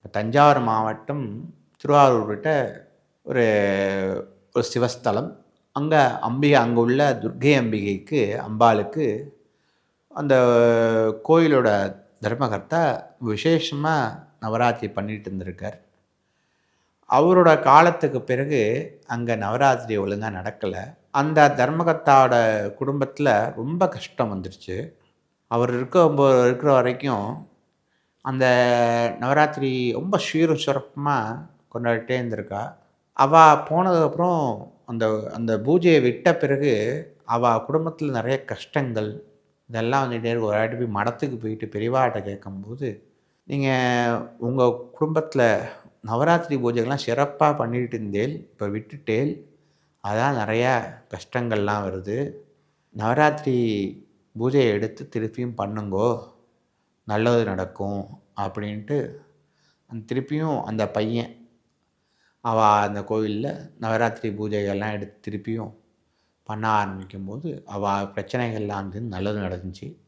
தஞ்சாவூர் மாவட்டம் திருவாரூர்கிட்ட ஒரு ஒரு சிவஸ்தலம். அங்கே உள்ள துர்க்கை அம்பிகைக்கு அம்பாளுக்கு அந்த கோயிலோட தர்மகர்த்தா விசேஷமா நவராத்திரி பண்ணிட்டு இருந்திருக்கார். அவரோட காலத்துக்கு பிறகு அங்கே நவராத்திரி ஒழுங்கா நடக்கல. அந்த தர்மகர்த்தாவோட குடும்பத்தில ரொம்ப கஷ்டம் வந்துருச்சு. அவர் இருக்கிற வரைக்கும் அந்த நவராத்திரி ரொம்ப சீரும் சிறப்புமா கொண்டாடிட்டே இருந்திருக்கா. அவ போனதுக்கப்புறம் அந்த அந்த பூஜைய விட்ட பிறகு, அவ குடும்பத்தில நெறைய கஷ்டங்கள், இதெல்லாம் வந்துட்டே இருக்கு. ஒரு வாட்டி போய் மடத்துக்கு போயிட்டு பெரியவாட்ட கேட்கும்போது, "நீங்க உங்க குடும்பத்தில நவராத்திரி பூஜைகள்லாம் சிறப்பா பண்ணிட்டு இருந்தேள். இப்ப விட்டுட்டேள். அதான் நெறையா கஷ்டங்கள்லாம் வருது. நவராத்திரி பூஜைய எடுத்து திருப்பியும் பண்ணுங்கோ. நல்லது நடக்கும்." அப்படின்ட்டு திருப்பியும் அந்த பையன், அவ அந்த கோவில்ல நவராத்திரி பூஜைகள்லாம் எடுத்து திருப்பியும் பண்ண ஆரம்பிக்கும்போது, அவ பிரச்சனைகள்லாம் வந்து நல்லது நடந்துச்சு.